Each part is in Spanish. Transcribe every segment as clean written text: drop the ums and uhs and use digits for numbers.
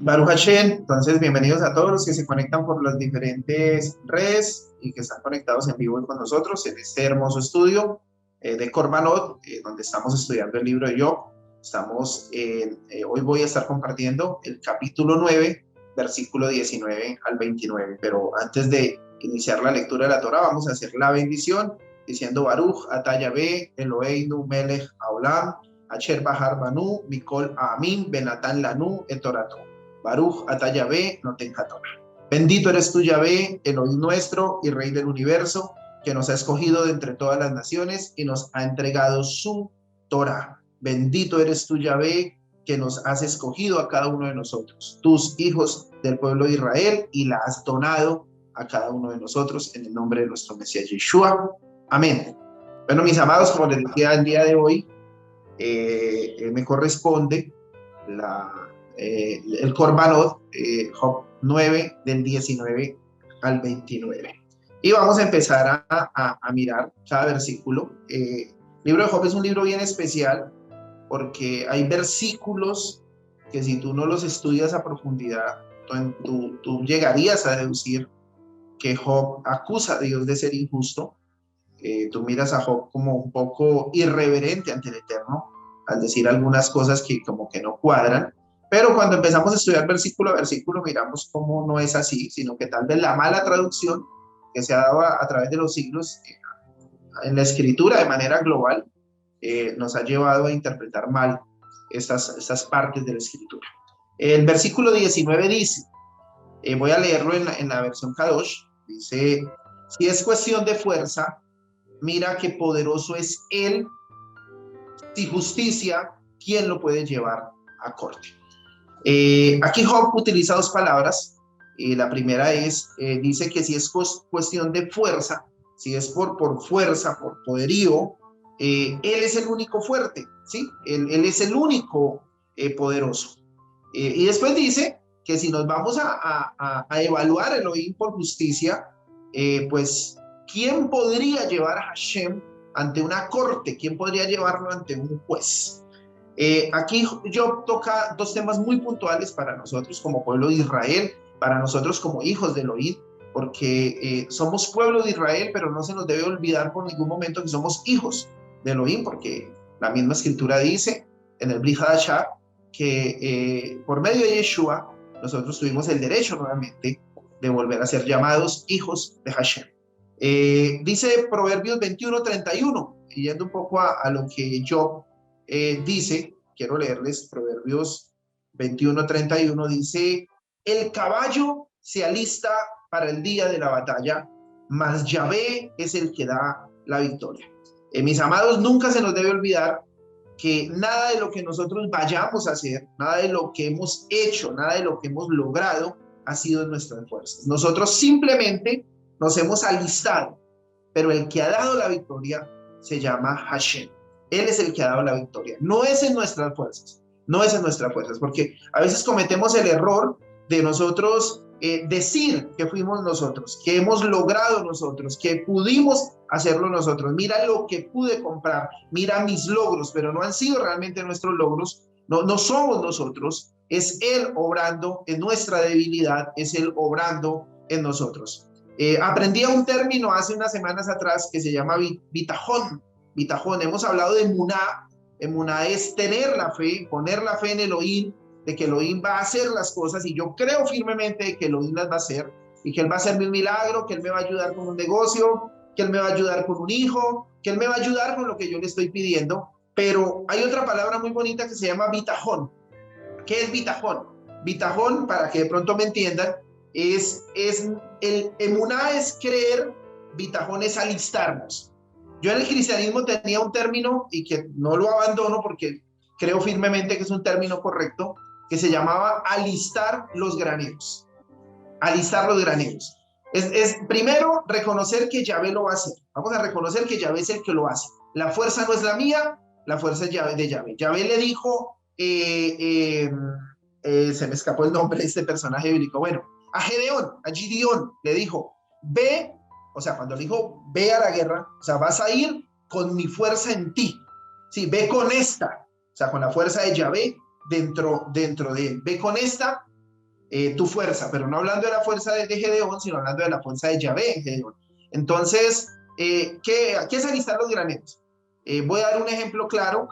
Baruch Hashem, entonces bienvenidos a todos los que se conectan por las diferentes redes y que están conectados en vivo con nosotros en este hermoso estudio de Korbanot, donde estamos estudiando el libro de Job. Hoy voy a estar compartiendo el capítulo 9, versículo 19 al 29, pero antes de iniciar la lectura de la Torah vamos a hacer la bendición diciendo Baruch Atah Yahvé Eloheinu Melech Haolam Asher Bahar Banu Mikol Amin Benatan Lanu Et Torato. Baruch Atah Yahvé Noten HaTorah. Bendito eres tú, Yahvé, Elohim nuestro y Rey del universo, que nos ha escogido de entre todas las naciones y nos ha entregado su Torah. Bendito eres tú, Yahvé, que nos has escogido a cada uno de nosotros, tus hijos del pueblo de Israel, y la has donado a cada uno de nosotros en el nombre de nuestro Mesías Yeshua. Amén. Bueno, mis amados, como les decía el día de hoy, me corresponde el Korbanot, Job 9, del 19 al 29. Y vamos a empezar a mirar cada versículo. El libro de Job es un libro bien especial porque hay versículos que si tú no los estudias a profundidad, tú llegarías a deducir que Job acusa a Dios de ser injusto. Tú miras a Job como un poco irreverente ante el Eterno al decir algunas cosas que como que no cuadran, pero cuando empezamos a estudiar versículo a versículo miramos cómo no es así, sino que tal vez la mala traducción que se ha dado a través de los siglos en la escritura de manera global nos ha llevado a interpretar mal estas partes de la escritura. El versículo 19 dice, voy a leerlo en la versión Kadosh, dice, si es cuestión de fuerza, mira qué poderoso es Él. Si justicia, ¿quién lo puede llevar a corte? Aquí Job utiliza dos palabras. La primera es, dice que si es cuestión de fuerza, si es por fuerza, por poderío, Él es el único fuerte, ¿sí? Él es el único poderoso. Y después dice que si nos vamos a evaluar el Elohim por justicia, pues, ¿quién podría llevar a Hashem ante una corte? ¿Quién podría llevarlo ante un juez? Aquí Job toca dos temas muy puntuales para nosotros como pueblo de Israel, para nosotros como hijos de Elohim, porque somos pueblo de Israel, pero no se nos debe olvidar por ningún momento que somos hijos de Elohim, porque la misma escritura dice en el Brit Hadashah que por medio de Yeshua nosotros tuvimos el derecho nuevamente de volver a ser llamados hijos de Hashem. Dice Proverbios 21:31, y yendo un poco a lo que Job dice, quiero leerles Proverbios 21:31, dice, el caballo se alista para el día de la batalla, mas Yahvé es el que da la victoria. Mis amados, nunca se nos debe olvidar que nada de lo que nosotros vayamos a hacer, nada de lo que hemos hecho, nada de lo que hemos logrado ha sido en nuestras fuerzas. Nosotros simplemente nos hemos alistado, pero el que ha dado la victoria se llama Hashem. Él es el que ha dado la victoria. No es en nuestras fuerzas, no es en nuestras fuerzas, porque a veces cometemos el error de nosotros decir que fuimos nosotros, que hemos logrado nosotros, que pudimos hacerlo nosotros. Mira lo que pude comprar, mira mis logros, pero no han sido realmente nuestros logros, no somos nosotros, es Él obrando en nuestra debilidad, es Él obrando en nosotros. Aprendí un término hace unas semanas atrás que se llama bitajón. Bitajón, hemos hablado de emuná. Emuná es tener la fe, poner la fe en Elohim, de que Elohim va a hacer las cosas, y yo creo firmemente de que Elohim las va a hacer, y que Él va a hacerme un milagro, que Él me va a ayudar con un negocio, que Él me va a ayudar con un hijo, que Él me va a ayudar con lo que yo le estoy pidiendo. Pero hay otra palabra muy bonita que se llama bitajón. ¿Qué es bitajón? Bitajón, para que de pronto me entiendan, es el emuná es creer, bitajón es alistarnos. Yo en el cristianismo tenía un término, y que no lo abandono porque creo firmemente que es un término correcto, que se llamaba alistar los graneros. Alistar los graneros. Es primero reconocer que Yahvé lo va a hacer. Vamos a reconocer que Yahvé es el que lo hace. La fuerza no es la mía, la fuerza es de Yahvé. Yahvé le dijo, se me escapó el nombre de este personaje bíblico, bueno, a Gideón le dijo, ve, o sea, cuando le dijo, ve a la guerra, o sea, vas a ir con mi fuerza en ti. Sí, ve con esta, o sea, con la fuerza de Yahvé dentro de él. Ve con esta tu fuerza, pero no hablando de la fuerza de Gedeón, sino hablando de la fuerza de Yahvé en Gedeón. Entonces, ¿qué es alistar los graneros? Voy a dar un ejemplo claro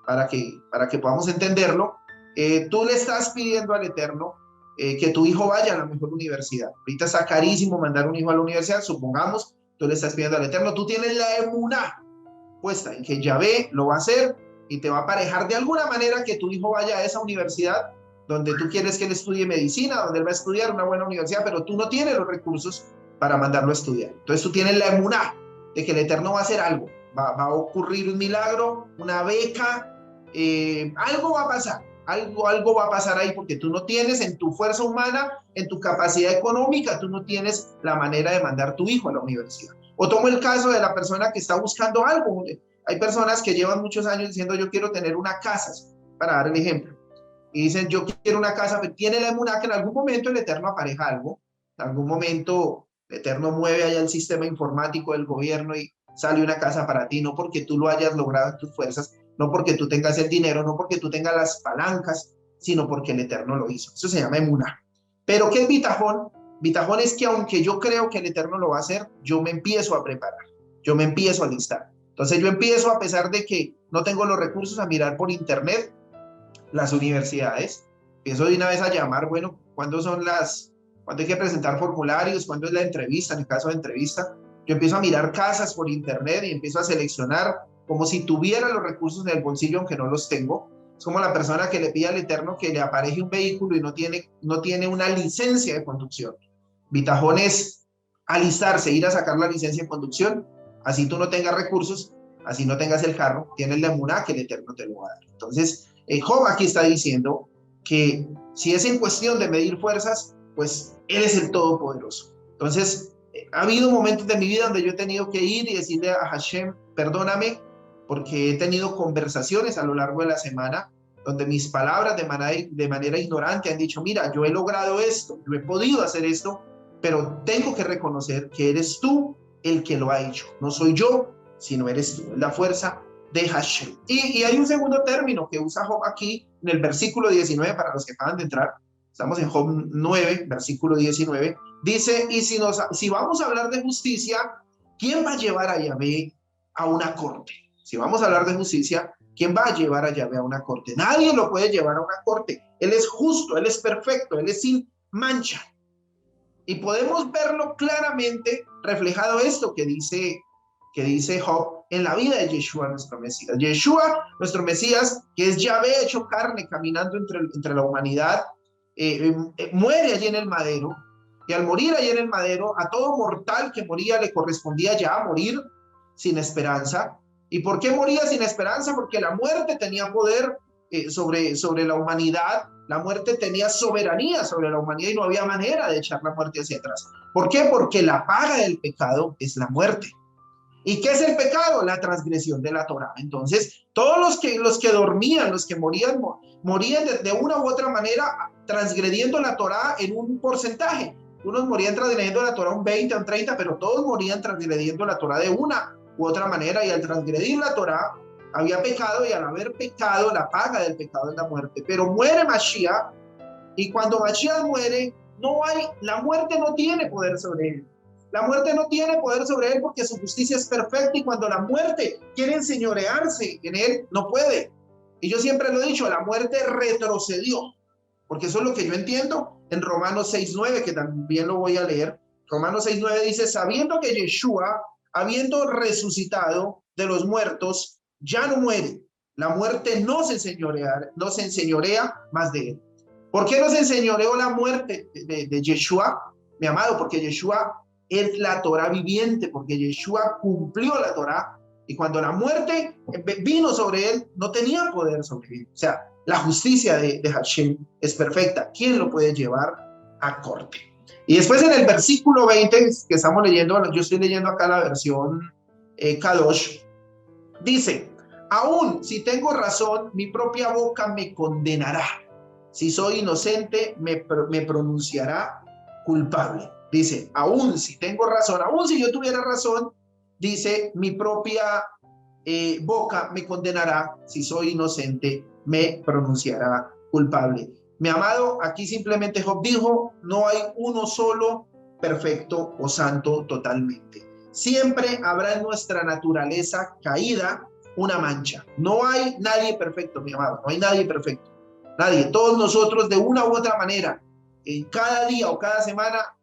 para que podamos entenderlo. Tú le estás pidiendo al Eterno que tu hijo vaya a la mejor universidad. Ahorita está carísimo mandar un hijo a la universidad, supongamos, tú le estás pidiendo al Eterno, tú tienes la emuná puesta en que Yahvé lo va a hacer y te va a aparejar de alguna manera que tu hijo vaya a esa universidad donde tú quieres que él estudie medicina, donde él va a estudiar una buena universidad, pero tú no tienes los recursos para mandarlo a estudiar. Entonces tú tienes la emuná de que el Eterno va a hacer algo, va a ocurrir un milagro, una beca, algo va a pasar, algo va a pasar ahí, porque tú no tienes en tu fuerza humana, en tu capacidad económica, tú no tienes la manera de mandar a tu hijo a la universidad. O tomo el caso de la persona que está buscando algo. Hay personas que llevan muchos años diciendo yo quiero tener una casa, para dar el ejemplo, y dicen yo quiero una casa, pero tiene la emuná que en algún momento el Eterno apareja algo, en algún momento el Eterno mueve allá el sistema informático del gobierno y sale una casa para ti, no porque tú lo hayas logrado en tus fuerzas, no porque tú tengas el dinero, no porque tú tengas las palancas, sino porque el Eterno lo hizo. Eso se llama emuná. Pero ¿qué es bitajón? Bitajón es que aunque yo creo que el Eterno lo va a hacer, yo me empiezo a preparar, yo me empiezo a alistar. Entonces yo empiezo, a pesar de que no tengo los recursos, a mirar por internet las universidades, empiezo de una vez a llamar, bueno, ¿cuándo hay que presentar formularios? ¿Cuándo es la entrevista? En el caso de entrevista, yo empiezo a mirar casas por internet y empiezo a seleccionar como si tuviera los recursos en el bolsillo, aunque no los tengo. Es como la persona que le pide al Eterno que le apareje un vehículo y no tiene una licencia de conducción. Bitajón es alistarse, ir a sacar la licencia de conducción, así tú no tengas recursos, así no tengas el carro, tienes la emuná que el Eterno te lo va a dar. Entonces, Job aquí está diciendo que si es en cuestión de medir fuerzas, pues Él es el Todopoderoso. Entonces, ha habido momentos de mi vida donde yo he tenido que ir y decirle a Hashem, perdóname, porque he tenido conversaciones a lo largo de la semana donde mis palabras de manera ignorante han dicho, mira, yo he logrado esto, yo he podido hacer esto, pero tengo que reconocer que eres tú el que lo ha hecho. No soy yo, sino eres tú. Es la fuerza de Hashem. Y hay un segundo término que usa Job aquí en el versículo 19 para los que acaban de entrar. Estamos en Job 9, versículo 19. Dice, y si vamos a hablar de justicia, ¿quién va a llevar a Yahvé a una corte? Si vamos a hablar de justicia, ¿quién va a llevar a Yahvé a una corte? Nadie lo puede llevar a una corte. Él es justo, Él es perfecto, Él es sin mancha. Y podemos verlo claramente reflejado esto que dice Job en la vida de Yeshua, nuestro Mesías. Yeshua, nuestro Mesías, que es Yahvé hecho carne, caminando entre la humanidad, muere allí en el madero, y al morir allí en el madero, a todo mortal que moría le correspondía ya morir sin esperanza. ¿Y por qué moría sin esperanza? Porque la muerte tenía poder sobre la humanidad, la muerte tenía soberanía sobre la humanidad y no había manera de echar la muerte hacia atrás. ¿Por qué? Porque la paga del pecado es la muerte. ¿Y qué es el pecado? La transgresión de la Torá. Entonces, todos los que dormían, los que morían de una u otra manera transgrediendo la Torá en un porcentaje. Unos morían transgrediendo la Torá un 20, un 30, pero todos morían transgrediendo la Torá de una u otra manera. Y al transgredir la Torá, había pecado, y al haber pecado, la paga del pecado es la muerte. Pero muere Mashiach, y cuando Mashiach muere, la muerte no tiene poder sobre él. La muerte no tiene poder sobre él porque su justicia es perfecta, y cuando la muerte quiere enseñorearse en él, no puede. Y yo siempre lo he dicho, la muerte retrocedió, porque eso es lo que yo entiendo en Romanos 6:9, que también lo voy a leer. Romanos 6:9 dice, sabiendo que Yeshua, habiendo resucitado de los muertos, ya no muere. La muerte no se enseñorea más de él. ¿Por qué no se enseñoreó la muerte de Yeshua, mi amado? Porque Yeshua es la Torá viviente, porque Yeshua cumplió la Torá, y cuando la muerte vino sobre él, no tenía poder sobre él. O sea, la justicia de Hashem es perfecta. ¿Quién lo puede llevar a corte? Y después en el versículo 20 que estamos leyendo, yo estoy leyendo acá la versión Kadosh, dice, aún si tengo razón, mi propia boca me condenará. Si soy inocente, me pronunciará culpable. Dice, aún si tengo razón, aún si yo tuviera razón, dice, mi propia boca me condenará. Si soy inocente, me pronunciará culpable. Mi amado, aquí simplemente Job dijo, no hay uno solo perfecto o santo totalmente. Siempre habrá en nuestra naturaleza caída una mancha. No hay nadie perfecto, mi amado, no hay nadie perfecto. Nadie, todos nosotros de una u otra manera, en cada día o cada semana,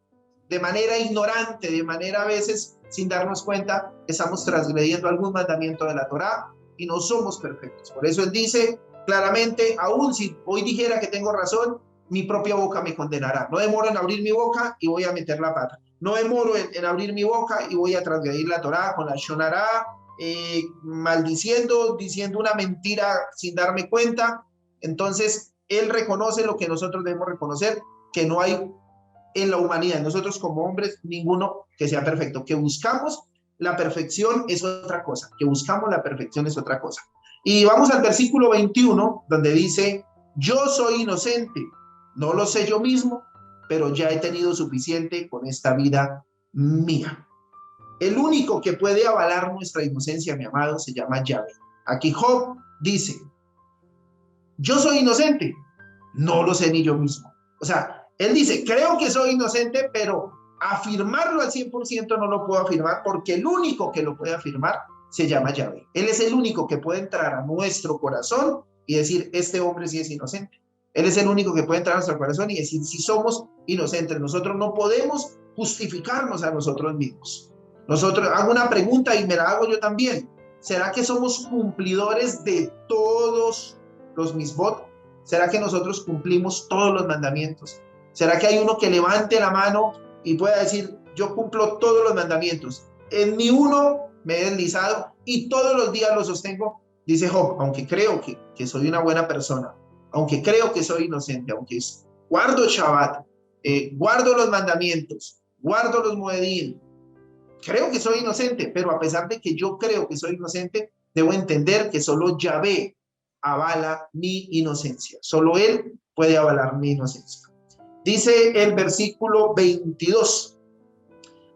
de manera ignorante, de manera a veces sin darnos cuenta, estamos transgrediendo algún mandamiento de la Torá y no somos perfectos. Por eso él dice claramente, aún si hoy dijera que tengo razón, mi propia boca me condenará. No demoro en abrir mi boca y voy a meter la pata. No demoro en abrir mi boca y voy a transgredir la Torá con la Shonará, maldiciendo, diciendo una mentira sin darme cuenta. Entonces, él reconoce lo que nosotros debemos reconocer, que no hay en la humanidad, nosotros como hombres, ninguno que sea perfecto. Que buscamos la perfección es otra cosa, que buscamos la perfección es otra cosa. Y vamos al versículo 21, donde dice, yo soy inocente, no lo sé yo mismo, pero ya he tenido suficiente con esta vida mía. El único que puede avalar nuestra inocencia, mi amado, se llama Yahvé. Aquí Job dice, yo soy inocente, no lo sé ni yo mismo. O sea, él dice, creo que soy inocente, pero afirmarlo al 100% no lo puedo afirmar porque el único que lo puede afirmar se llama Yahvé. Él es el único que puede entrar a nuestro corazón y decir, este hombre sí es inocente. Él es el único que puede entrar a nuestro corazón y decir, si somos inocentes. Nosotros no podemos justificarnos a nosotros mismos. Nosotros, hago una pregunta y me la hago yo también. ¿Será que somos cumplidores de todos los misbot? ¿Será que nosotros cumplimos todos los mandamientos? ¿Será que hay uno que levante la mano y pueda decir, yo cumplo todos los mandamientos? En ni uno me he deslizado y todos los días lo sostengo. Dice Job, aunque creo que soy una buena persona, aunque creo que soy inocente, aunque guardo Shabbat, guardo los mandamientos, guardo los moedín, creo que soy inocente, pero a pesar de que yo creo que soy inocente, debo entender que solo Yahvé avala mi inocencia. Solo Él puede avalar mi inocencia. Dice el versículo 22.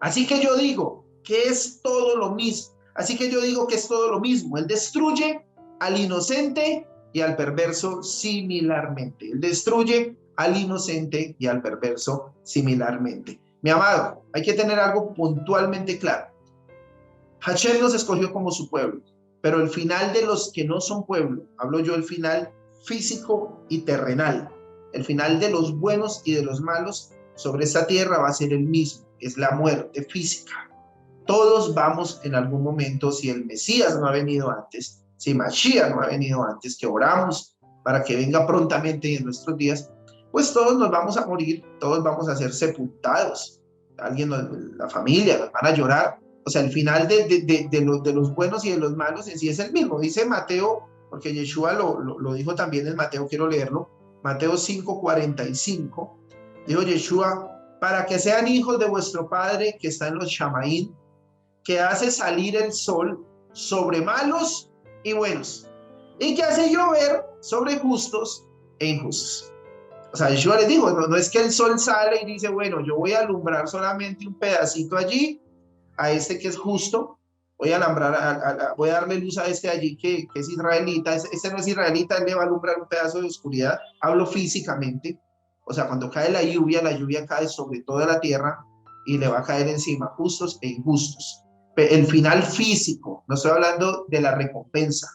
Así que yo digo que es todo lo mismo. Así que yo digo que es todo lo mismo. Él destruye al inocente y al perverso similarmente. Él destruye al inocente y al perverso similarmente. Mi amado, hay que tener algo puntualmente claro. Hashem nos escogió como su pueblo, pero el final de los que no son pueblo, hablo yo el final físico y terrenal, el final de los buenos y de los malos sobre esta tierra va a ser el mismo, es la muerte física. Todos vamos en algún momento, si el Mesías no ha venido antes, si Mashiach no ha venido antes, que oramos para que venga prontamente y en nuestros días, pues todos nos vamos a morir, todos vamos a ser sepultados. Alguien, la familia, nos van a llorar. O sea, el final de los buenos y de los malos en sí es el mismo. Dice Mateo, porque Yeshua lo dijo también en Mateo, quiero leerlo, Mateo 5:45, dijo Yeshua, para que sean hijos de vuestro Padre que está en los Shamaín, que hace salir el sol sobre malos y buenos, y que hace llover sobre justos e injustos. O sea, Yeshua les dijo, no es que el sol sale y dice, bueno, yo voy a alumbrar solamente un pedacito allí, a este que es justo, voy a alumbrar, voy a darle luz a este allí que es israelita, este no es israelita, él le va a alumbrar un pedazo de oscuridad, hablo físicamente, o sea, cuando cae la lluvia cae sobre toda la tierra y le va a caer encima justos e injustos. El final físico, no estoy hablando de la recompensa,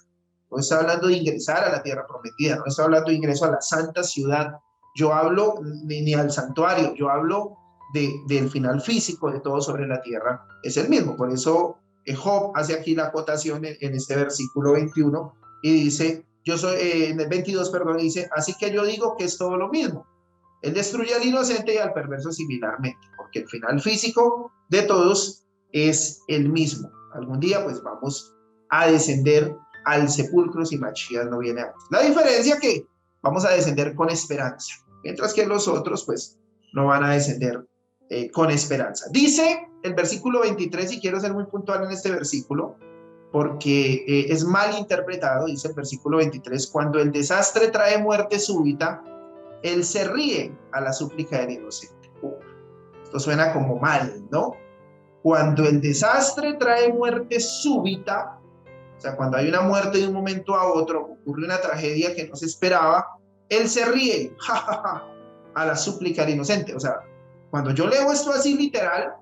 no estoy hablando de ingresar a la tierra prometida, no estoy hablando de ingreso a la santa ciudad, yo hablo ni al santuario, yo hablo del final físico de todo sobre la tierra, es el mismo. Por eso Job hace aquí la acotación en este versículo 21 y dice, yo soy, en el 22, perdón, dice, así que yo digo que es todo lo mismo. Él destruye al inocente y al perverso similarmente, porque el final físico de todos es el mismo. Algún día pues vamos a descender al sepulcro si Mashiach no viene antes. La diferencia es que vamos a descender con esperanza, mientras que los otros pues no van a descender con esperanza. Dice el versículo 23, y quiero ser muy puntual en este versículo, porque es mal interpretado, dice el versículo 23, cuando el desastre trae muerte súbita, él se ríe a la súplica del inocente. Esto suena como mal, ¿no? Cuando el desastre trae muerte súbita, o sea, cuando hay una muerte de un momento a otro, ocurre una tragedia que no se esperaba, Él se ríe, ja, ja, ja, a la súplica del inocente. O sea, cuando yo leo esto así literal,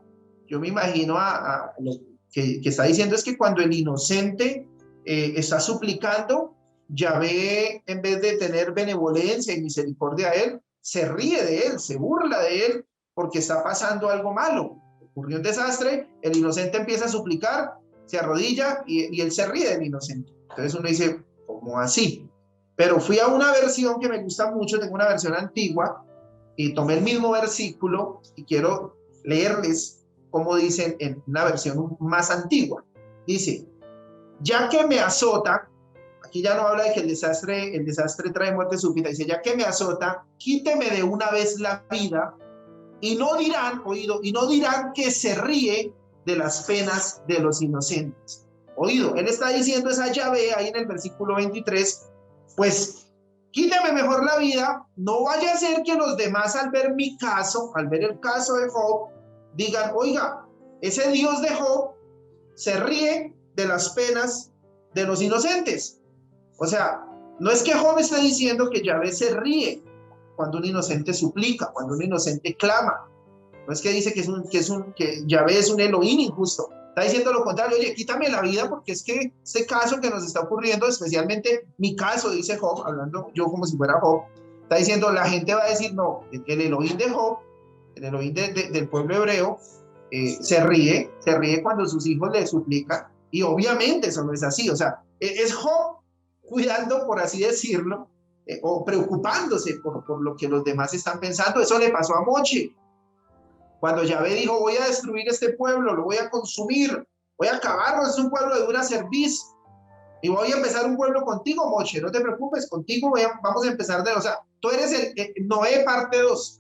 yo me imagino a lo que está diciendo es que cuando el inocente está suplicando, Yahvé, en vez de tener benevolencia y misericordia a él, se ríe de él, se burla de él, porque está pasando algo malo. Ocurrió un desastre, el inocente empieza a suplicar, se arrodilla y él se ríe del inocente. Entonces uno dice, ¿cómo así? Pero fui a una versión que me gusta mucho, tengo una versión antigua, y tomé el mismo versículo y quiero leerles como dicen en una versión más antigua. Dice, ya que me azota, aquí ya no habla de que el desastre trae muerte súbita, dice, ya que me azota, quíteme de una vez la vida y no dirán, oído, y no dirán que se ríe de las penas de los inocentes. Oído, él está diciendo esa llave ahí en el versículo 23, pues quíteme mejor la vida, no vaya a ser que los demás al ver mi caso, al ver el caso de Job, digan, oiga, ese Dios de Job se ríe de las penas de los inocentes. O sea, no es que Job esté diciendo que Yahvé se ríe cuando un inocente suplica, cuando un inocente clama. No es que dice que Yahvé es un Elohim injusto. Está diciendo lo contrario, oye, quítame la vida porque es que este caso que nos está ocurriendo, especialmente mi caso, dice Job, hablando yo como si fuera Job, está diciendo, la gente va a decir, no, el Elohim de Job, el Elohim del pueblo hebreo, se ríe cuando sus hijos le suplican, y obviamente eso no es así. O sea, es Job cuidando, por así decirlo, o preocupándose por lo que los demás están pensando. Eso le pasó a Moche. Cuando Yahvé dijo, voy a destruir este pueblo, lo voy a consumir, voy a acabarlo, es un pueblo de dura cerviz, y voy a empezar un pueblo contigo, Moche, no te preocupes, contigo vamos a empezar o sea, tú eres el Noé parte 2,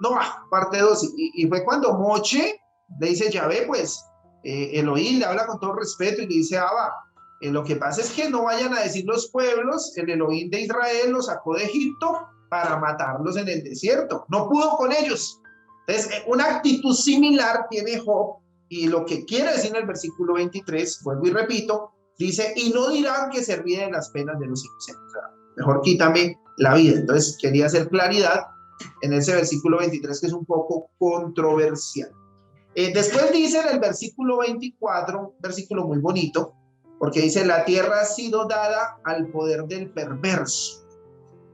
Noah parte 2, y fue cuando Moche le dice, Yahvé, pues, Elohim le habla con todo respeto y le dice, Abba, lo que pasa es que no vayan a decir los pueblos, el Elohim de Israel los sacó de Egipto para matarlos en el desierto, no pudo con ellos. Entonces, una actitud similar tiene Job, y lo que quiere decir en el versículo 23, vuelvo y repito, dice, y no dirán que se ríe de las penas de los inocentes. O sea, mejor quítame la vida. Entonces, quería hacer claridad en ese versículo 23, que es un poco controversial. Después dice en el versículo 24, versículo muy bonito, porque dice, la tierra ha sido dada al poder del perverso.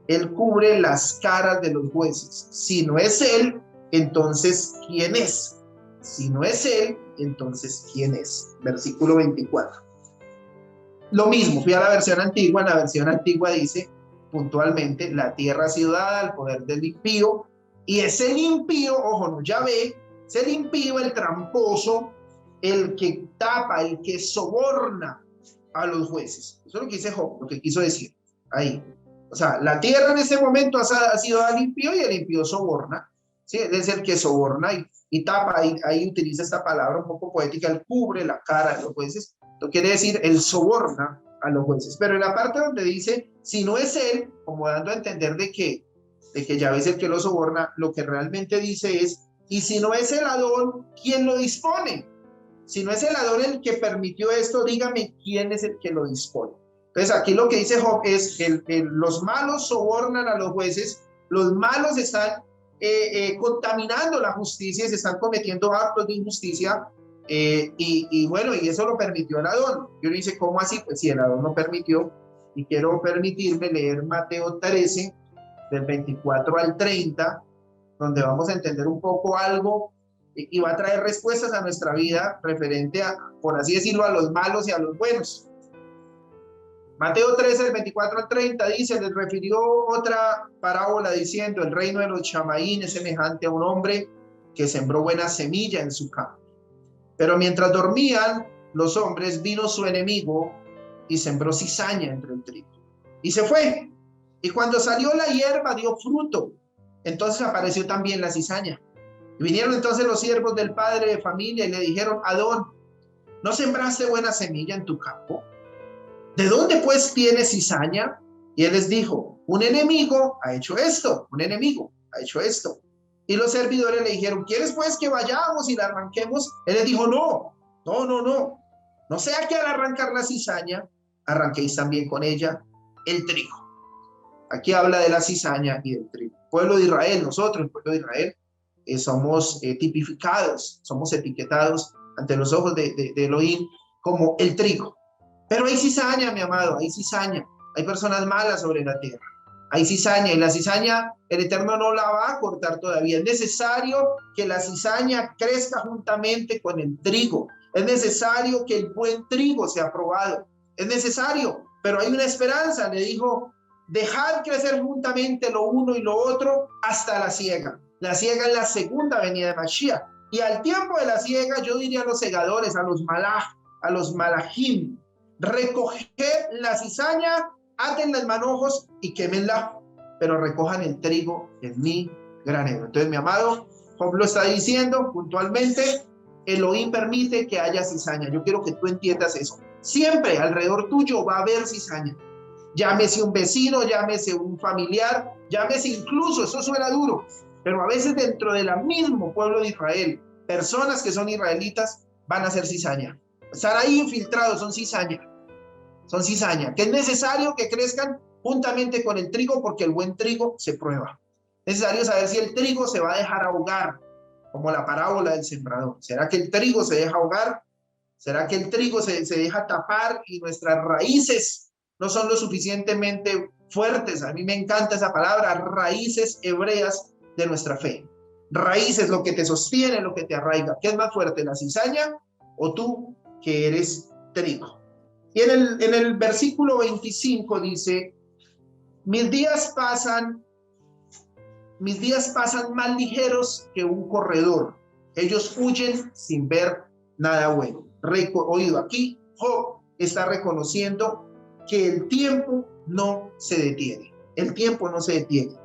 Él cubre las caras de los jueces. Si no es él, entonces, ¿quién es? Si no es él, entonces, ¿quién es? Versículo 24. Lo mismo, fui a la versión antigua dice puntualmente, la tierra ha sido dada al poder del impío, y es el impío, ojo, no Yahvé, es el impío, el tramposo, el que tapa, el que soborna a los jueces. Eso es lo que dice Job, lo que quiso decir ahí. O sea, la tierra en ese momento ha sido dada al impío y el impío soborna, ¿sí? Es el que soborna y tapa, ahí utiliza esta palabra un poco poética, él cubre la cara de los jueces. Esto quiere decir, él soborna a los jueces. Pero en la parte donde dice, si no es él, como dando a entender de que Yahvé es el que lo soborna, lo que realmente dice es, y si no es el Adón, ¿quién lo dispone? Si no es el Adón el que permitió esto, dígame quién es el que lo dispone. Entonces aquí lo que dice Job es que los malos sobornan a los jueces, los malos están contaminando la justicia, se están cometiendo actos de injusticia, y bueno, y eso lo permitió el Adón. Yo le dice, ¿cómo así? Pues si el Adón lo permitió, y quiero permitirme leer Mateo 13, del 24 al 30, donde vamos a entender un poco algo y va a traer respuestas a nuestra vida referente a, por así decirlo, a los malos y a los buenos. Mateo 13, del 24 al 30 dice, les refirió otra parábola diciendo, el reino de los chamaín es semejante a un hombre que sembró buena semilla en su campo. Pero mientras dormían los hombres, vino su enemigo y sembró cizaña entre el trigo. Y se fue. Y cuando salió la hierba dio fruto. Entonces apareció también la cizaña. Y vinieron entonces los siervos del padre de familia y le dijeron, Adón, ¿no sembraste buena semilla en tu campo? ¿De dónde pues tienes cizaña? Y él les dijo, un enemigo ha hecho esto, un enemigo ha hecho esto. Y los servidores le dijeron, ¿quieres pues que vayamos y la arranquemos? Él les dijo, no sea que al arrancar la cizaña, arranquéis también con ella el trigo. Aquí habla de la cizaña y del trigo. El pueblo de Israel, nosotros, el pueblo de Israel, somos tipificados, somos etiquetados ante los ojos de Elohim como el trigo. Pero hay cizaña, mi amado, hay cizaña. Hay personas malas sobre la tierra. Hay cizaña y la cizaña el Eterno no la va a cortar todavía. Es necesario que la cizaña crezca juntamente con el trigo. Es necesario que el buen trigo sea probado. Es necesario, pero hay una esperanza. Le dijo, dejad crecer juntamente lo uno y lo otro hasta la siega. La siega es la segunda venida de Mashiach. Y al tiempo de la siega, yo diría a los segadores, a los malach, a los malachim, recoger la cizaña, aten los manojos y quémenla, pero recojan el trigo en mi granero. Entonces, mi amado, Job lo está diciendo puntualmente, Elohim permite que haya cizaña. Yo quiero que tú entiendas eso. Siempre alrededor tuyo va a haber cizaña. Llámese un vecino, llámese un familiar, llámese incluso, eso suena duro, pero a veces dentro del mismo pueblo de Israel, personas que son israelitas van a ser cizaña. Están ahí infiltrados, son cizaña, que es necesario que crezcan juntamente con el trigo porque el buen trigo se prueba. Es necesario saber si el trigo se va a dejar ahogar, como la parábola del sembrador. ¿Será que el trigo se deja ahogar? ¿Será que el trigo se deja tapar y nuestras raíces no son lo suficientemente fuertes? A mí me encanta esa palabra, raíces hebreas de nuestra fe. Raíces, lo que te sostiene, lo que te arraiga. ¿Qué es más fuerte, la cizaña o tú que eres trigo? Y en el versículo 25 dice, mis días pasan más ligeros que un corredor. Ellos huyen sin ver nada bueno. Oído, aquí Job está reconociendo que el tiempo no se detiene. El tiempo no se detiene.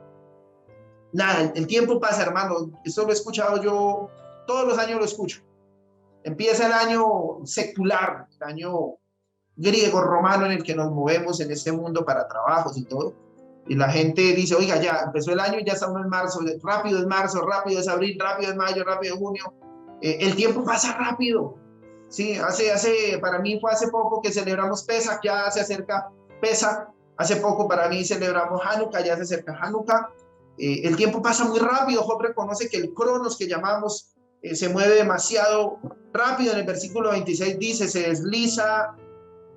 Nada, el tiempo pasa, hermano. Esto lo he escuchado yo, todos los años lo escucho. Empieza el año secular, el año griego, romano en el que nos movemos en este mundo para trabajos y todo. Y la gente dice, oiga, ya empezó el año y ya estamos en marzo, rápido es marzo, rápido es abril, rápido es mayo, rápido es junio. El tiempo pasa rápido. Sí, para mí fue hace poco que celebramos Pesach, ya se acerca Pesach. Hace poco para mí celebramos Hanukkah, ya se acerca Hanukkah. El tiempo pasa muy rápido. Job reconoce que el cronos que llamamos se mueve demasiado rápido. En el versículo 26 dice, se desliza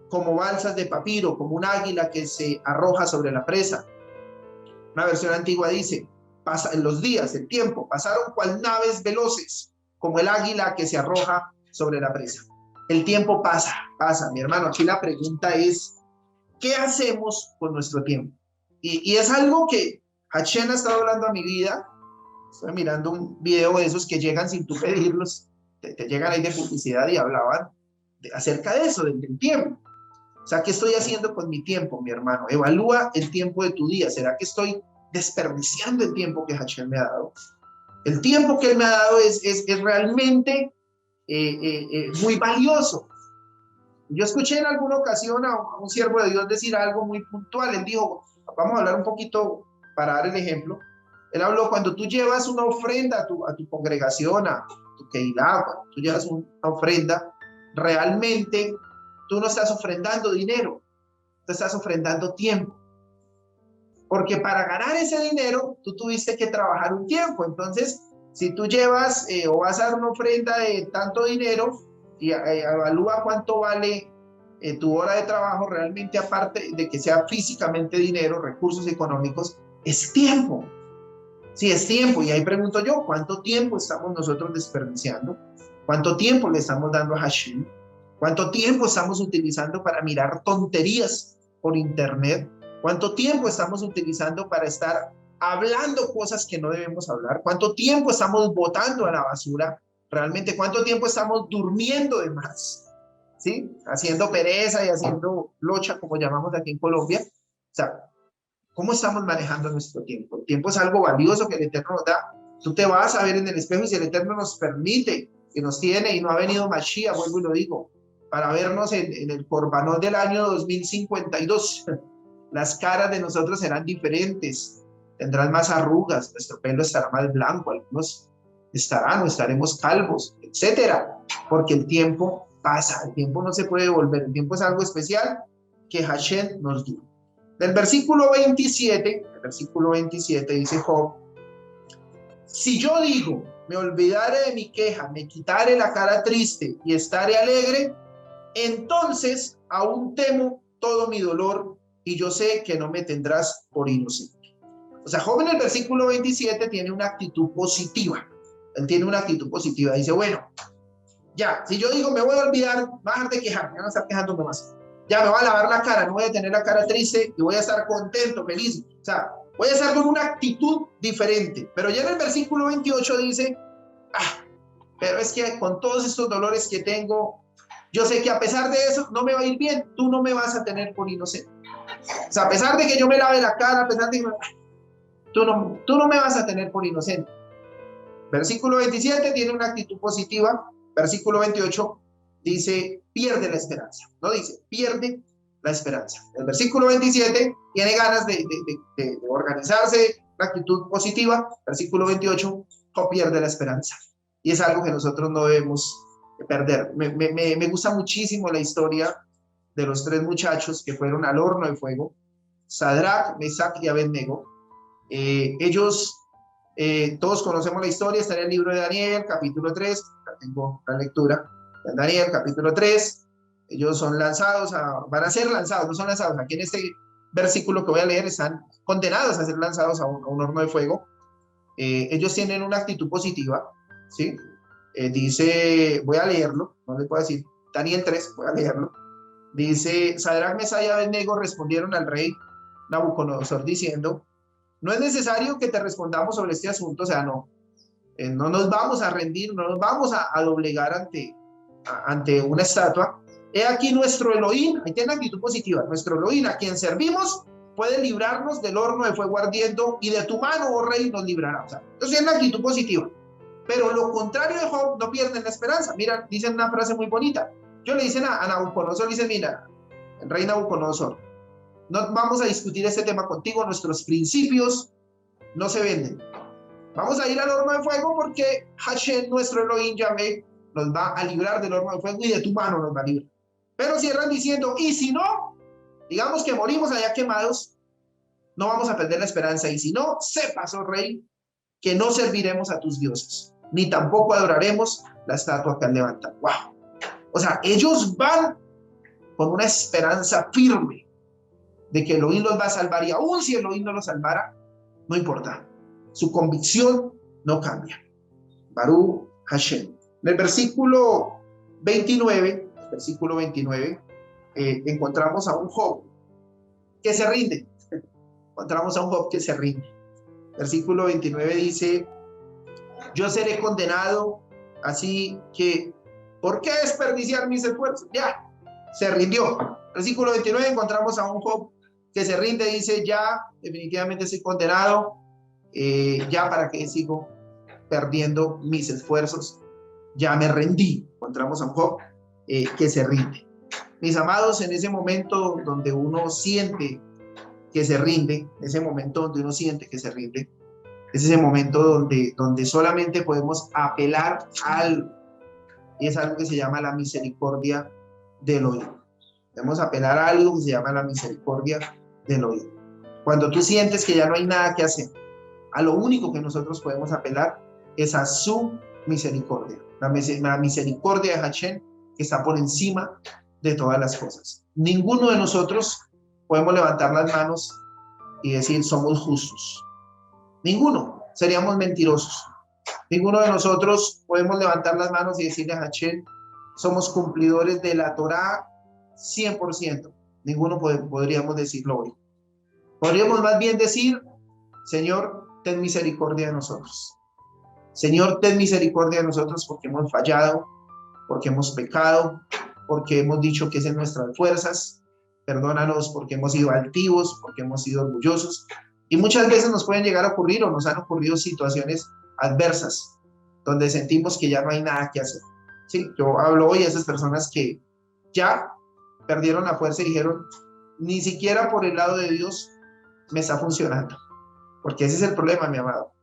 como balsas de papiro, como un águila que se arroja sobre la presa. Una versión antigua dice, en los días, el tiempo, pasaron cual naves veloces, como el águila que se arroja sobre la presa. El tiempo pasa, mi hermano. Aquí la pregunta es, ¿qué hacemos con nuestro tiempo? Y es algo que Hashem ha estado hablando a mi vida. Estoy mirando un video de esos que llegan sin tú pedirlos, te llegan ahí de publicidad y hablaban acerca de eso, del tiempo. O sea, ¿qué estoy haciendo con mi tiempo, mi hermano? Evalúa el tiempo de tu día. ¿Será que estoy desperdiciando el tiempo que Hashem me ha dado? El tiempo que Él me ha dado es realmente muy valioso. Yo escuché en alguna ocasión a un siervo de Dios decir algo muy puntual. Él dijo, vamos a hablar un poquito para dar el ejemplo. Él habló, cuando tú llevas una ofrenda a tu congregación, a tu Keilah, cuando tú llevas una ofrenda, realmente tú no estás ofrendando dinero, tú estás ofrendando tiempo. Porque para ganar ese dinero, tú tuviste que trabajar un tiempo. Entonces, si tú llevas o vas a dar una ofrenda de tanto dinero y evalúa cuánto vale tu hora de trabajo, realmente aparte de que sea físicamente dinero, recursos económicos, es tiempo. Sí, es tiempo. Y ahí pregunto yo, ¿cuánto tiempo estamos nosotros desperdiciando? ¿Cuánto tiempo le estamos dando a Hashem? ¿Cuánto tiempo estamos utilizando para mirar tonterías por internet? ¿Cuánto tiempo estamos utilizando para estar hablando cosas que no debemos hablar? ¿Cuánto tiempo estamos botando a la basura? ¿Realmente cuánto tiempo estamos durmiendo de más? ¿Sí? Haciendo pereza y haciendo locha, como llamamos aquí en Colombia. O sea, ¿cómo estamos manejando nuestro tiempo? El tiempo es algo valioso que el Eterno nos da. Tú te vas a ver en el espejo y si el Eterno nos permite, que nos tiene, y no ha venido Mashiach, vuelvo y lo digo, para vernos en el Corbanot del año 2052. Las caras de nosotros serán diferentes, tendrán más arrugas, nuestro pelo estará más blanco, algunos estaremos calvos, etcétera, porque el tiempo pasa, el tiempo no se puede devolver, el tiempo es algo especial que Hashem nos dio. Del el versículo 27 dice Job: si yo digo, me olvidaré de mi queja, me quitaré la cara triste y estaré alegre, entonces aún temo todo mi dolor y yo sé que no me tendrás por inocente. O sea, Job en el versículo 27 tiene una actitud positiva. Él tiene una actitud positiva. Dice, bueno, ya, si yo digo me voy a olvidar, voy a dejar de quejarme, no estar quejándome más. Ya me voy a lavar la cara, no voy a tener la cara triste y voy a estar contento, feliz. O sea, voy a estar con una actitud diferente. Pero ya en el versículo 28 dice, pero es que con todos estos dolores que tengo, yo sé que a pesar de eso no me va a ir bien, tú no me vas a tener por inocente. O sea, a pesar de que yo me lave la cara, a pesar de que tú no me vas a tener por inocente. Versículo 27 tiene una actitud positiva. Versículo 28 dice, pierde la esperanza. No dice, pierde la esperanza. El versículo 27 tiene ganas de organizarse, la actitud positiva. Versículo 28, Job pierde la esperanza. Y es algo que nosotros no debemos perder. Me gusta muchísimo la historia de los tres muchachos que fueron al horno de fuego, Sadrach, Mesach y Abednego. Ellos, todos conocemos la historia, está en el libro de Daniel, capítulo 3, tengo la lectura, en Daniel, capítulo 3, ellos son lanzados, van a ser lanzados, no son lanzados, aquí en este versículo que voy a leer están condenados a ser lanzados a un horno de fuego. Ellos tienen una actitud positiva, ¿sí? Dice, voy a leerlo, no les puedo decir, Daniel 3, voy a leerlo. Dice, Sadrach, Mesach y Abednego respondieron al rey Nabucodonosor diciendo, no es necesario que te respondamos sobre este asunto, o sea, no nos vamos a rendir, no nos vamos a doblegar ante una estatua. He aquí nuestro Elohim, ahí tiene actitud positiva, nuestro Elohim a quien servimos puede librarnos del horno de fuego ardiendo y de tu mano, oh rey, nos librará. O sea, entonces es una actitud positiva. Pero lo contrario de Job, no pierden la esperanza. Mira, dicen una frase muy bonita. Yo le dicen a Nabucodonosor, dicen, mira, el rey Nabucodonosor, no vamos a discutir este tema contigo, nuestros principios no se venden. Vamos a ir al horno de fuego porque Hashem, nuestro Elohim Yahvé, nos va a librar del horno de fuego y de tu mano nos va a librar. Pero cierran diciendo, y si no, digamos que morimos allá quemados, no vamos a perder la esperanza. Y si no, sepas, oh rey, que no serviremos a tus dioses, ni tampoco adoraremos la estatua que han levantado. ¡Wow! O sea, ellos van con una esperanza firme de que Elohim los va a salvar, y aún si Elohim no los salvara, no importa. Su convicción no cambia. Baruch Hashem. En el versículo 29, encontramos a un Job que se rinde. Encontramos a un Job que se rinde. Versículo 29 dice, yo seré condenado, así que, ¿por qué desperdiciar mis esfuerzos? Ya, se rindió. Versículo 29 encontramos a un Job que se rinde, dice, ya, definitivamente soy condenado, ya para qué sigo perdiendo mis esfuerzos, ya me rendí. Encontramos a un Job que se rinde. Mis amados, en ese momento donde uno siente que se rinde, ese momento donde uno siente que se rinde, es ese momento donde solamente podemos apelar a algo, y es algo que se llama la misericordia del oído. Podemos apelar a algo que se llama la misericordia del oído. Cuando tú sientes que ya no hay nada que hacer, a lo único que nosotros podemos apelar es a su misericordia, la misericordia de Hashem, que está por encima de todas las cosas. Ninguno de nosotros podemos levantar las manos y decir somos justos. Ninguno, seríamos mentirosos. Ninguno de nosotros podemos levantar las manos y decirle a Hashem somos cumplidores de la Torá 100%. Ninguno podríamos decirlo hoy. Podríamos más bien decir, Señor, ten misericordia de nosotros. Señor, ten misericordia de nosotros porque hemos fallado, porque hemos pecado, porque hemos dicho que es en nuestras fuerzas. Perdónanos porque hemos sido altivos, porque hemos sido orgullosos. Y muchas veces nos pueden llegar a ocurrir o nos han ocurrido situaciones adversas donde sentimos que ya no hay nada que hacer. Sí, yo hablo hoy a esas personas que ya perdieron la fuerza y dijeron, ni siquiera por el lado de Dios me está funcionando. Porque ese es el problema, mi amado.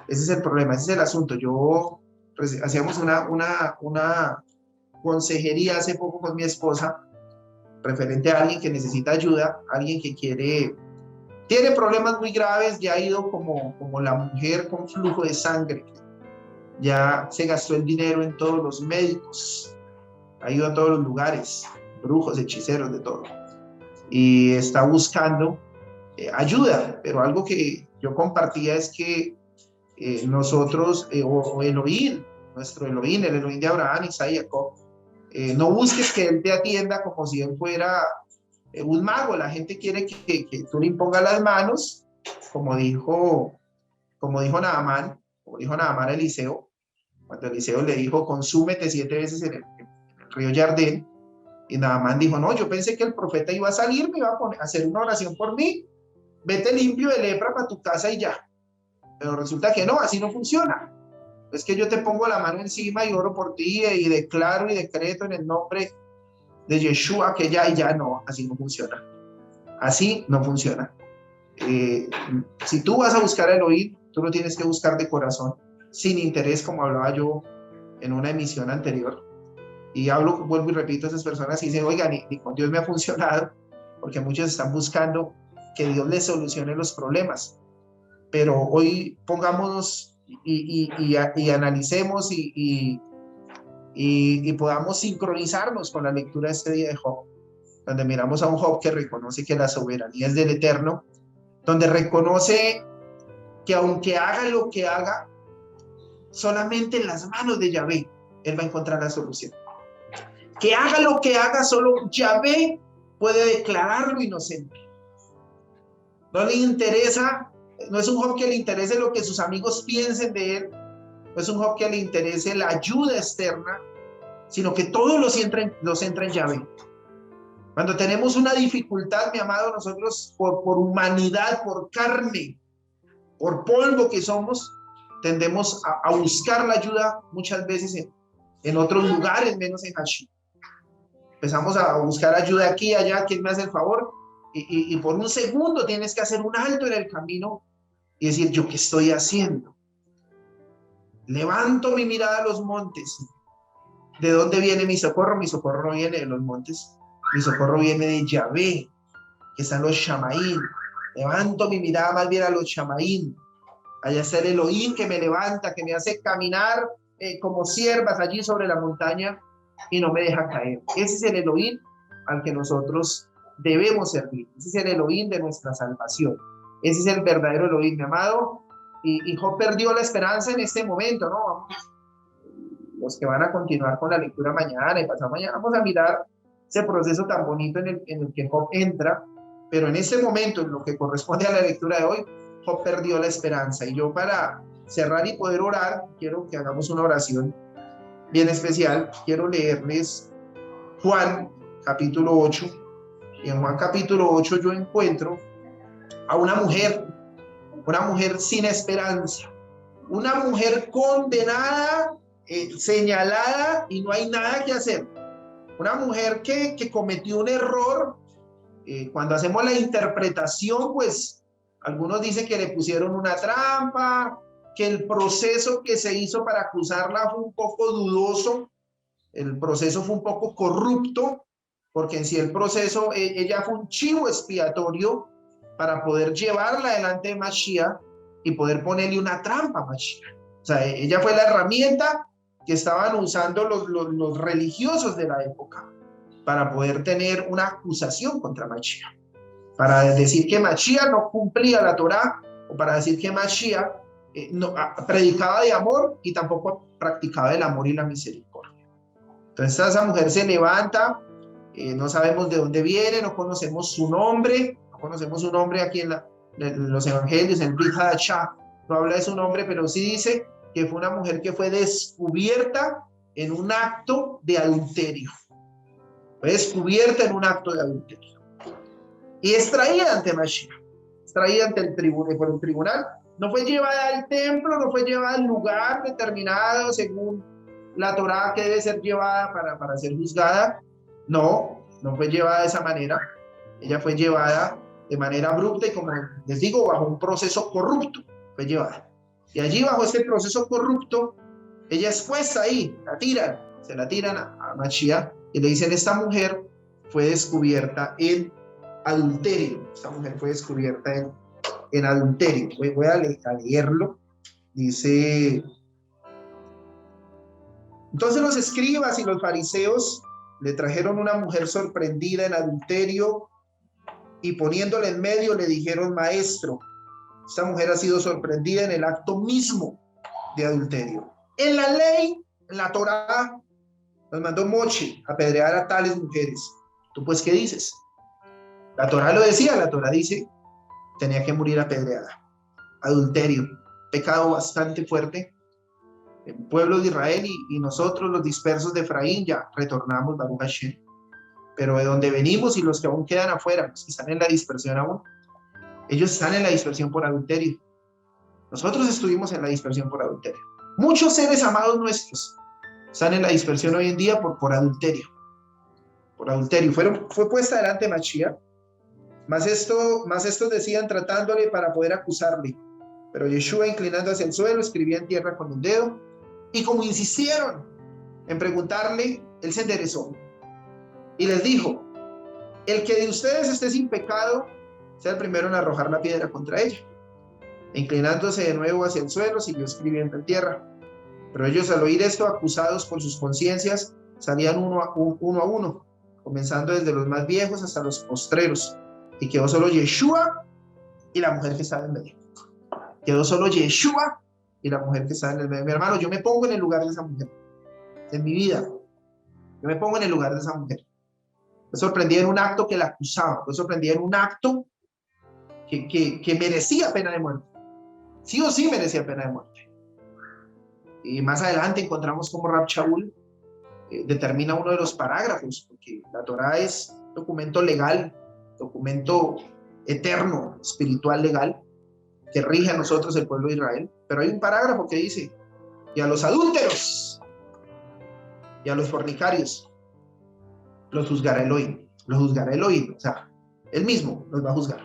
Ese es el problema, ese es el asunto. Yo hacíamos una consejería hace poco con mi esposa referente a alguien que necesita ayuda, alguien que tiene problemas muy graves, ya ha ido como la mujer con flujo de sangre, ya se gastó el dinero en todos los médicos, ha ido a todos los lugares, brujos, hechiceros, de todo, y está buscando ayuda, pero algo que yo compartía es que nosotros, o Elohim, nuestro Elohim, el Elohim de Abraham, Isaac y Jacob, no busques que Él te atienda como si Él fuera un mago. La gente quiere que tú le impongas las manos, como dijo Naamán a Eliseo, cuando Eliseo le dijo, consúmete 7 veces en el río Jardín, y Naamán dijo, no, yo pensé que el profeta iba a salir, me iba a hacer una oración por mí, vete limpio de lepra para tu casa y ya. Pero resulta que no, así no funciona. Es que yo te pongo la mano encima y oro por ti y declaro y decreto en el nombre de Yeshua que ya y ya no, así no funciona. Así no funciona. Si tú vas a buscar el oír, tú lo tienes que buscar de corazón, sin interés, como hablaba yo en una emisión anterior. Y vuelvo y repito a esas personas y dicen, oiga, ni con Dios me ha funcionado, porque muchos están buscando que Dios les solucione los problemas. Pero hoy pongámonos y analicemos y podamos sincronizarnos con la lectura de este día de Job, donde miramos a un Job que reconoce que la soberanía es del Eterno, donde reconoce que aunque haga lo que haga, solamente en las manos de Yahvé él va a encontrar la solución. Que haga lo que haga, solo Yahvé puede declararlo inocente. No le interesa, no es un Job que le interese lo que sus amigos piensen de él, no es un Job que le interese la ayuda externa, sino que todo los centra en Yahvé. Cuando tenemos una dificultad, mi amado, nosotros por humanidad, por carne, por polvo que somos, tendemos a buscar la ayuda muchas veces en otros lugares, menos en Hashem. Empezamos a buscar ayuda aquí, allá, ¿quién me hace el favor? Y por un segundo tienes que hacer un alto en el camino y decir, ¿yo qué estoy haciendo? Levanto mi mirada a los montes. ¿De dónde viene mi socorro? Mi socorro no viene de los montes. Mi socorro viene de Yahvé, que están los Shamaín. Levanto mi mirada más bien a los Shamaín. Allá está el Elohim que me levanta, que me hace caminar como ciervas allí sobre la montaña y no me deja caer. Ese es el Elohim al que nosotros debemos servir. Ese es el Elohim de nuestra salvación. Ese es el verdadero Elohim, mi amado. Y Job perdió la esperanza en este momento, ¿no? Vamos, los que van a continuar con la lectura mañana y pasado mañana, vamos a mirar ese proceso tan bonito en el que Job entra, pero en ese momento, en lo que corresponde a la lectura de hoy, Job perdió la esperanza. Y yo, para cerrar y poder orar, quiero que hagamos una oración bien especial. Quiero leerles Juan capítulo 8, y en Juan capítulo 8 yo encuentro a una mujer sin esperanza, una mujer condenada, señalada, y no hay nada que hacer. Una mujer que cometió un error. Cuando hacemos la interpretación, pues algunos dicen que le pusieron una trampa, que el proceso que se hizo para acusarla fue un poco dudoso, el proceso fue un poco corrupto, porque en sí el proceso, ella fue un chivo expiatorio para poder llevarla delante de Mashiach y poder ponerle una trampa a Mashiach. O sea, ella fue la herramienta que estaban usando los religiosos de la época para poder tener una acusación contra Mashiach, para decir que Mashiach no cumplía la Torá, o para decir que Mashiach no predicaba de amor y tampoco practicaba el amor y la misericordia. Entonces esa mujer se levanta, no sabemos de dónde viene, no conocemos su nombre aquí en los evangelios, en Brit Hadashah, no habla de su nombre, pero sí dice que fue una mujer que fue descubierta en un acto de adulterio. Fue descubierta en un acto de adulterio. Y es traída ante Mashiach, es traída ante el tribunal. No fue llevada al templo, no fue llevada al lugar determinado según la Torá que debe ser llevada para ser juzgada. No fue llevada de esa manera. Ella fue llevada de manera abrupta y, como les digo, bajo un proceso corrupto fue llevada. Y allí, bajo este proceso corrupto, ella es puesta ahí, se la tiran a Mashiach y le dicen, esta mujer fue descubierta en adulterio. Esta mujer fue descubierta en adulterio. Voy a leerlo. Dice: entonces los escribas y los fariseos le trajeron una mujer sorprendida en adulterio y poniéndola en medio le dijeron: maestro, esta mujer ha sido sorprendida en el acto mismo de adulterio. En la ley, en la Torá, nos mandó Moche apedrear a tales mujeres. ¿Tú pues qué dices? La Torá lo decía, la Torá dice, tenía que morir apedreada. Adulterio, pecado bastante fuerte. El pueblo de Israel y nosotros, los dispersos de Efraín, ya retornamos, Baruch Hashem. Pero de donde venimos y los que aún quedan afuera, los que están en la dispersión aún, ellos están en la dispersión por adulterio. Nosotros estuvimos en la dispersión por adulterio. Muchos seres amados nuestros están en la dispersión hoy en día por adulterio. Por adulterio. Fue puesta delante Mashiach. Más estos decían tratándole para poder acusarle. Pero Yeshua, inclinando hacia el suelo, escribía en tierra con un dedo. Y como insistieron en preguntarle, él se enderezó y les dijo: el que de ustedes esté sin pecado, sea el primero en arrojar la piedra contra ella. E inclinándose de nuevo hacia el suelo, siguió escribiendo en tierra. Pero ellos, al oír esto, acusados por sus conciencias, salían uno a uno, comenzando desde los más viejos hasta los postreros. Y quedó solo Yeshua y la mujer que estaba en medio. Quedó solo Yeshua y la mujer que estaba en el medio. Mi hermano, yo me pongo en el lugar de esa mujer. En mi vida, yo me pongo en el lugar de esa mujer. Me sorprendí en un acto que la acusaba. Me sorprendí en un acto que merecía pena de muerte. Sí o sí merecía pena de muerte. Y más adelante encontramos cómo Rab Shaul determina uno de los parágrafos, porque la Torá es documento legal, documento eterno, espiritual, legal, que rige a nosotros, el pueblo de Israel. Pero hay un parágrafo que dice: y a los adúlteros y a los fornicarios los juzgará Elohim. Los juzgará Elohim, o sea, él mismo los va a juzgar.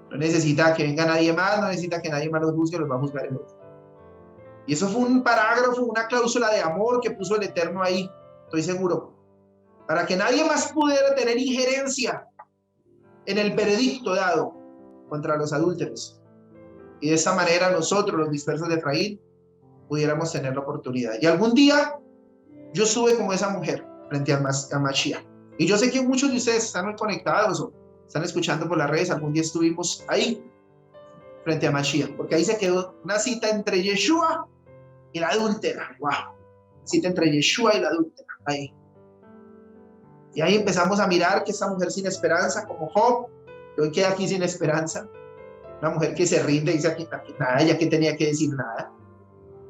No necesita que venga nadie más, no necesita que nadie más los juzgue, los va a juzgar Elohim. Y eso fue un parágrafo, una cláusula de amor que puso el Eterno ahí, estoy seguro, para que nadie más pudiera tener injerencia en el veredicto dado contra los adúlteros. Y de esa manera nosotros, los dispersos de Efraín, pudiéramos tener la oportunidad. Y algún día yo estuve como esa mujer frente a Mashiach. Y yo sé que muchos de ustedes están muy conectados o están escuchando por las redes. Algún día estuvimos ahí frente a Mashiach, porque ahí se quedó una cita entre Yeshua y la adúltera. ¡Wow! Cita entre Yeshua y la adúltera. Ahí. Y ahí empezamos a mirar que esta mujer sin esperanza, como Job, que hoy queda aquí sin esperanza. Una mujer que se rinde y dice aquí nada, ella que tenía que decir nada.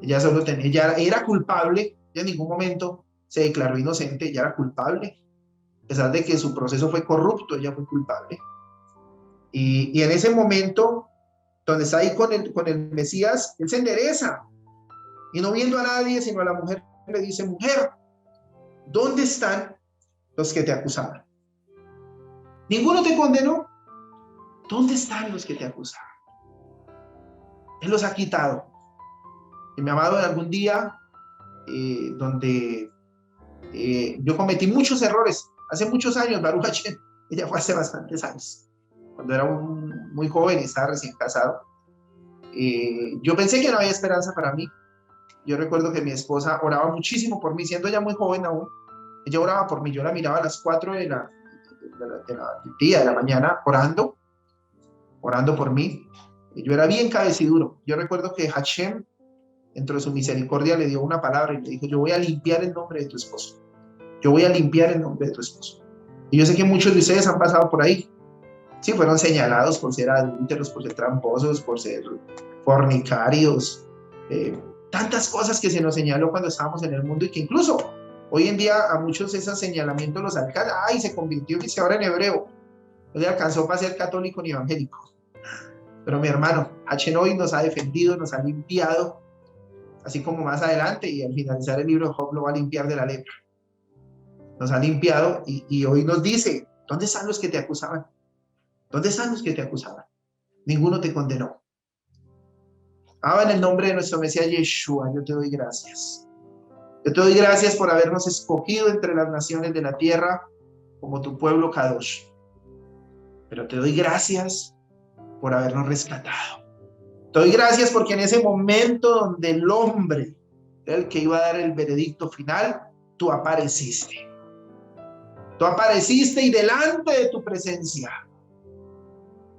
Ella solo tenía, ella era culpable, ella en ningún momento se declaró inocente, ella era culpable. A pesar de que su proceso fue corrupto, ella fue culpable. Y en ese momento, donde está ahí con el Mesías, él se endereza. Y no viendo a nadie, sino a la mujer, le dice: mujer, ¿dónde están los que te acusaban? ¿Ninguno te condenó? ¿Dónde están los que te acusaban? Él los ha quitado. Y mi amado, en algún día donde yo cometí muchos errores, hace muchos años, Baruch Hashem, ella fue hace bastantes años, cuando era muy joven y estaba recién casado. Yo pensé que no había esperanza para mí. Yo recuerdo que mi esposa oraba muchísimo por mí, siendo ella muy joven aún. Ella oraba por mí, yo la miraba a las 4 de la mañana orando por mí. Yo era bien cabeciduro. Yo recuerdo que Hashem, dentro de su misericordia, le dio una palabra y le dijo: yo voy a limpiar el nombre de tu esposo. Yo voy a limpiar el nombre de tu esposo. Y yo sé que muchos de ustedes han pasado por ahí. Sí, fueron señalados por ser adúlteros, por ser tramposos, por ser fornicarios. Tantas cosas que se nos señaló cuando estábamos en el mundo y que incluso hoy en día a muchos esos señalamientos los alcanza. ¡Ay! Se convirtió, dice ahora en hebreo. No le alcanzó para ser católico ni evangélico. Pero mi hermano, Hashem hoy nos ha defendido, nos ha limpiado, así como más adelante y al finalizar el libro de Job lo va a limpiar de la lepra. Nos ha limpiado y hoy nos dice: ¿dónde están los que te acusaban? ¿Dónde están los que te acusaban? Ninguno te condenó. En el nombre de nuestro Mesías Yeshua, yo te doy gracias. Yo te doy gracias por habernos escogido entre las naciones de la tierra como tu pueblo Kadosh. Pero te doy gracias por habernos rescatado. Te doy gracias porque en ese momento donde el hombre era el que iba a dar el veredicto final, tú apareciste. Tú apareciste y delante de tu presencia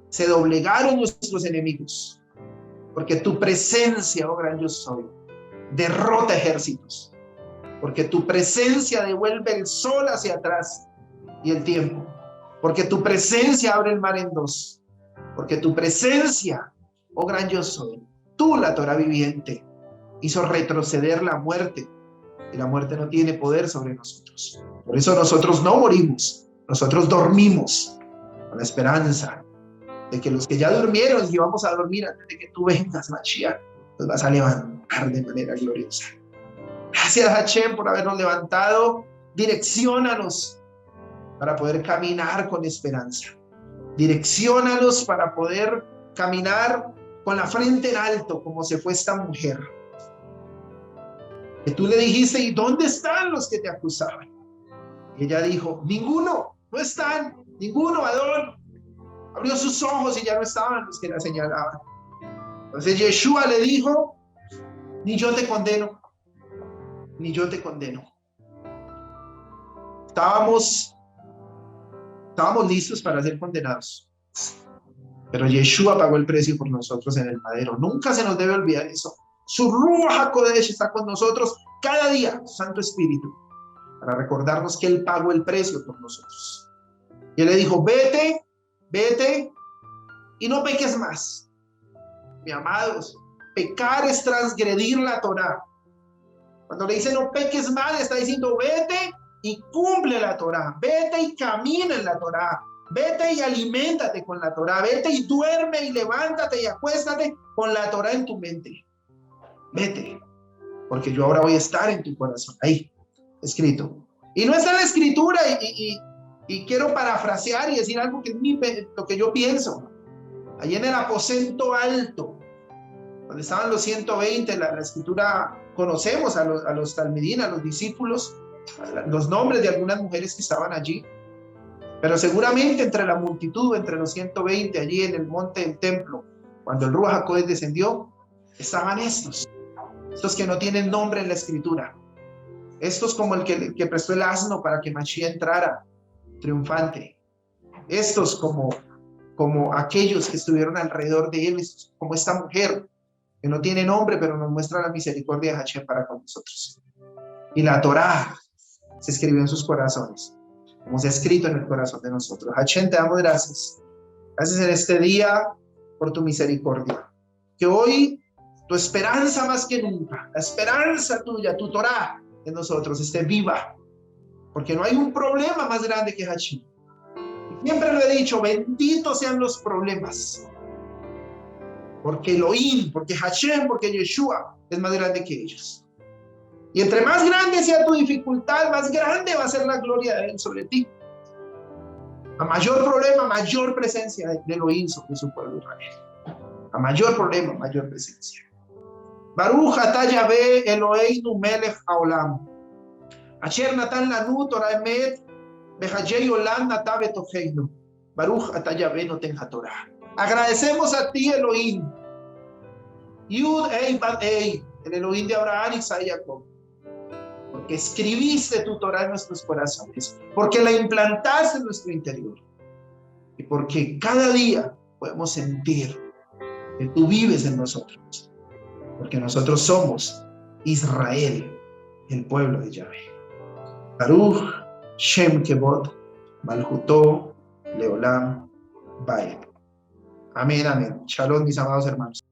se doblegaron nuestros enemigos. Porque tu presencia, oh gran yo soy, derrota ejércitos. Porque tu presencia devuelve el sol hacia atrás y el tiempo. Porque tu presencia abre el mar en dos. Porque tu presencia, oh gran yo soy, tú, la Torá viviente, hizo retroceder la muerte. Y la muerte no tiene poder sobre nosotros. Por eso nosotros no morimos. Nosotros dormimos con la esperanza de que los que ya durmieron y vamos a dormir antes de que tú vengas, Mashiach, nos vas a levantar de manera gloriosa. Gracias, Hashem, por habernos levantado. Direcciónanos para poder caminar con esperanza. Direcciónanos para poder caminar con la frente en alto, como se fue esta mujer. Que tú le dijiste, ¿y dónde están los que te acusaban? Y ella dijo, ninguno, no están, ninguno, Adón. Abrió sus ojos y ya no estaban los que la señalaban. Entonces Yeshua le dijo, ni yo te condeno, ni yo te condeno. Estábamos listos para ser condenados, pero Yeshua pagó el precio por nosotros en el madero. Nunca se nos debe olvidar eso. Su Ruach HaKodesh está con nosotros cada día, Santo Espíritu, para recordarnos que Él pagó el precio por nosotros. Y Él le dijo, vete y no peques más. Mi amados, pecar es transgredir la Torá. Cuando le dice no peques más, está diciendo vete y cumple la Torá, vete y camina en la Torá, vete y aliméntate con la Torá, vete y duerme y levántate y acuéstate con la Torá en tu mente. Vete, porque yo ahora voy a estar en tu corazón, ahí, escrito. Y no está en la escritura y quiero parafrasear y decir algo que es lo que yo pienso. Allí en el aposento alto, donde estaban los 120, la escritura, conocemos a los talmidín, a los discípulos, los nombres de algunas mujeres que estaban allí, pero seguramente entre la multitud, entre los 120 allí en el monte del templo, cuando el Ruach HaKodesh descendió, estaban estos que no tienen nombre en la escritura, estos como el que prestó el asno para que Mashiach entrara triunfante, estos como aquellos que estuvieron alrededor de él, como esta mujer que no tiene nombre, pero nos muestra la misericordia de Hashem para con nosotros. Y la Torá se escribió en sus corazones, como se ha escrito en el corazón de nosotros. Hashem, te damos gracias. Gracias en este día por tu misericordia. Que hoy tu esperanza más que nunca, la esperanza tuya, tu Torá en nosotros esté viva. Porque no hay un problema más grande que Hashem. Siempre lo he dicho, benditos sean los problemas. Porque Elohim, porque Hashem, porque Yeshua es más grande que ellos. Y entre más grande sea tu dificultad, más grande va a ser la gloria de Él sobre ti. A mayor problema, mayor presencia de Elohim sobre su pueblo Israel. A mayor problema, mayor presencia. Baruch atah Yahvé Eloheinu melech haolam. Asher natan lanu Torah emet vehayei olam natah betocheinu. Baruch atah Yahvé noten haTorah. Agradecemos a ti, Elohim. Yud Ei Bad Ei, el Elohim de Abraham, Isaac y Jacob. Porque escribiste tu Torah en nuestros corazones, porque la implantaste en nuestro interior, y porque cada día podemos sentir que tú vives en nosotros, porque nosotros somos Israel, el pueblo de Yahvé. Baruch Shem Kevod Malhutó Leolam Baed. Amén, amén. Shalom, mis amados hermanos.